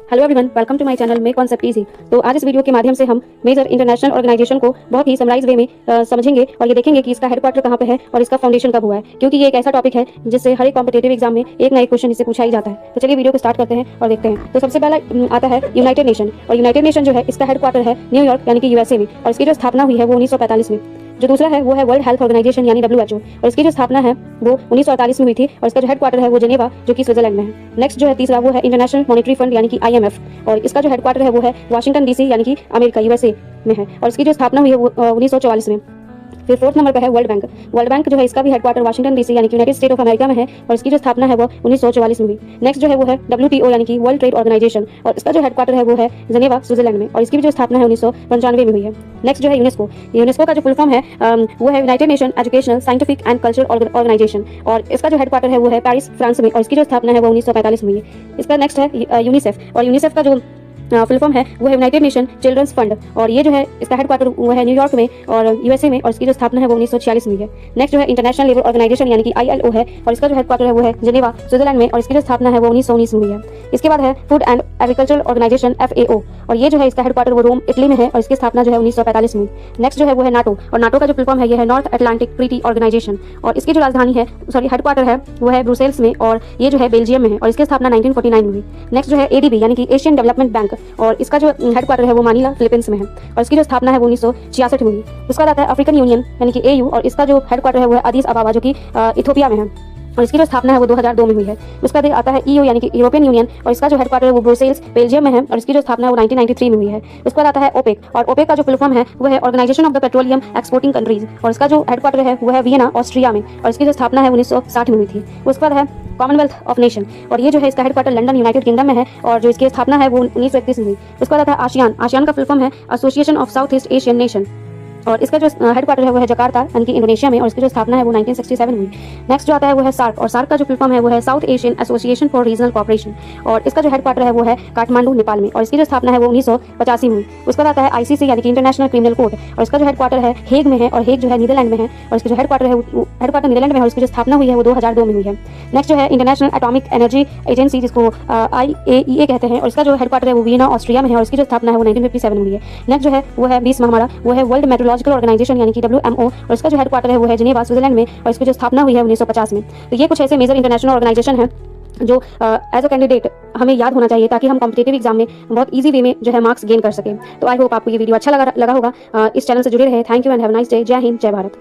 Hello everyone, welcome to my channel make concept easy. तो आज इस वीडियो के माध्यम से हम मेजर इंटरनेशनल ऑर्गेनाइजेशन को बहुत ही समराइज वे में समझेंगे और ये देखेंगे कि इसका हेडक्वार्टर कहाँ पे है और इसका फाउंडेशन कब हुआ है, क्योंकि ये एक ऐसा टॉपिक है जिससे हर एक कॉम्पिटेटिव एग्जाम में एक ना एक क्वेश्चन इससे पूछा ही जाता है। तो चलिए वीडियो को स्टार्ट करते हैं और देखते हैं। तो सबसे पहला आता है यूनाइटेड नेशन, और यूनाइटेड नेशन जो है इसका हेडक्वार्टर है न्यूयॉर्क यानी कि यूएसए में, और इसकी जो स्थापना हुई है वो 1945 में। जो दूसरा है वो है वर्ल्ड हेल्थ ऑर्गेनाइजेशन यानी WHO, और इसकी जो स्थापना है वो 1948 में हुई थी, और इसका जो हेडक्वार्टर है वो जेनेवा जो कि स्विट्जरलैंड में है। नेक्स्ट जो है तीसरा वो है इंटरनेशनल मॉनेटरी फंड यानी कि IMF, और इसका जो हेडक्वार्टर है वो है वाशिंगटन DC यानी कि अमेरिका USA में है, और इसकी जो स्थापना हुई है वो 1944 में। फिर फोर्थ नंबर पर है वर्ल्ड बैंक। वर्ल्ड बैंक जो है इसका भी हेडक्वार्टर वाशिंगटन DC यानी कि यूनाइटेड स्टेट ऑफ अमेरिका में है, और इसकी जो स्थापना है वो 1944 में हुई। नेक्स्ट जो है वो है WTO यानी कि वर्ल्ड ट्रेड ऑर्गेनाइजेशन, और इसका जो हेडक्वार्टर है वो है जेनेवा स्विट्जरलैंड में, और इसकी भी जो स्थापना है 1995 में हुई है। नेक्स्ट जो है यूनेस्को। यूनेस्को का जो फुल फॉर्म है वो है united nation educational scientific and cultural organisation, और इसका जो हेडक्वार्टर है वो है पेरिस फ्रांस में, और इसकी जो स्थापना है वो 1945 में हुई है। इसका नेक्स्ट है यूनिसेफ, और यूनिसेफ का जो फुल फॉर्म है वो है यूनाइटेड नेशन चिल्ड्रंस फंड, और ये जो है इसका हेडक्वार्टर वो है न्यूयॉर्क में और USA में, और इसकी जो स्थापना है वो 1946 में हुई है। नेक्स्ट जो है इंटरनेशनल लेबर ऑर्गेनाइजेशन यानी कि ILO है, और इसका जो हेडक्वार्टर है वो है जेनेवा स्विट्जरलैंड में, और इसकी जो स्थापना है वो 1919 में हुई है। इसके बाद है food and agricultural organisation FAO, और ये जो है इसका हेडक्वार्टर वो रोम इटली में है, और इसकी स्थापना जो है 1945 में हुई। नेक्स्ट जो है वो है नाटो, और नाटो का जो फुल फॉर्म है ये है नॉर्थ अटलांटिक ट्रीटी ऑर्गेनाइजेशन, और इसकी जो राजधानी है हेडक्वार्टर है वो है ब्रुसेल्स में, और ये जो है बेल्जियम में है, और इसकी स्थापना 1949 में हुई। नेक्स्ट जो है ADB यानी कि एशियन डेवलपमेंट बैंक, और इसका जो हेडक्वार्टर है वो मानीला फिलीपींस में है, और इसकी जो स्थापना है वो 1966 में हुई। उसका आता है अफ्रीकन यूनियन यानी कि AU, और इसका जो हेडक्वार्टर है वो है अदीस अबाबा जो कि इथियोपिया में है, और इसकी जो स्थापना है वो 2002 में हुई है। उसका बाद आता है EU यानी कि यूरोपियन यूनियन, और इसका जो हेडक्वार्टर है वो ब्रुसेल्स बेल्जियम में है, और इसकी जो स्थापना है वो 1993 में हुई है। उसके बाद आता है OPEC, और OPEC का जो फुल फॉर्म है वो है organisation of the petroleum exporting countries, और इसका जो हेडक्वार्टर है वो है वियना ऑस्ट्रिया में, और इसकी जो स्थापना है 1960 में हुई थी। उसके बाद है कॉमनवेल्थ ऑफ नेशन, और ये जो है इसका हेडक्वार्टर लंदन यूनाइटेड किंगडम में है, और जो इसकी स्थापना है वो 1931 में हुई। उसके बाद आता है आसियान। आसियान का फुल फॉर्म है association of south east Asian nation, और इसका जो हेडक्वार्टर है वो है जकार्ता यानी कि इंडोनेशिया में, और इसकी जो स्थापना है वो 1967 में हुई। नेक्स्ट जो आता है वो है सार्क, और सार्क का जो फुल फॉर्म है वो है south Asian association for regional cooperation, और इसका जो हेडक्वार्टर है वो है काठमांडू नेपाल में, और इसकी जो स्थापना है वो 1985 में हुई। उसके बाद आता है ICC यानी कि इंटरनेशनल क्रिमिनल कोर्ट, और इसका जो हेडक्वार्टर है हेग में है, और हेग जो है नीदरलैंड में है, और इसका जो हेडक्वार्टर है हेडक्वार्टर नीदरलैंड में है, और इसकी जो स्थापना हुई है वो 2002 में हुई है। नेक्स्ट जो है इंटरनेशनल एटॉमिक एनर्जी एजेंसी जिसको IAEA कहते हैं, और इसका जो हेडक्वार्टर है वो वियना ऑस्ट्रिया में है, और इसकी जो स्थापना है वो 1957 में हुई है। नेक्स्ट जो है वो है 20 हमारा वो है वर्ल्ड मेट्रोलॉजिकल ऑर्गेनाइजेशन यानी कि WMO, और इसका जो हेडक्वार्टर है वो है जेनेवा स्विट्जरलैंड में, और इसकी जो स्थापना हुई है 1950 में। तो ये कुछ ऐसे मेजर इंटरनेशनल ऑर्गेनाइजेशन है जो एज अ कैंडिडेट हमें याद होना चाहिए, ताकि हम कॉम्पिटेटिव एग्जाम में बहुत इजी वे में जो है मार्क्स गेन कर सकें। तो आई होप आपको ये वीडियो अच्छा लगा होगा। इस चैनल से जुड़े रहे। Thank you and have a nice day. जय हिंद, जय भारत।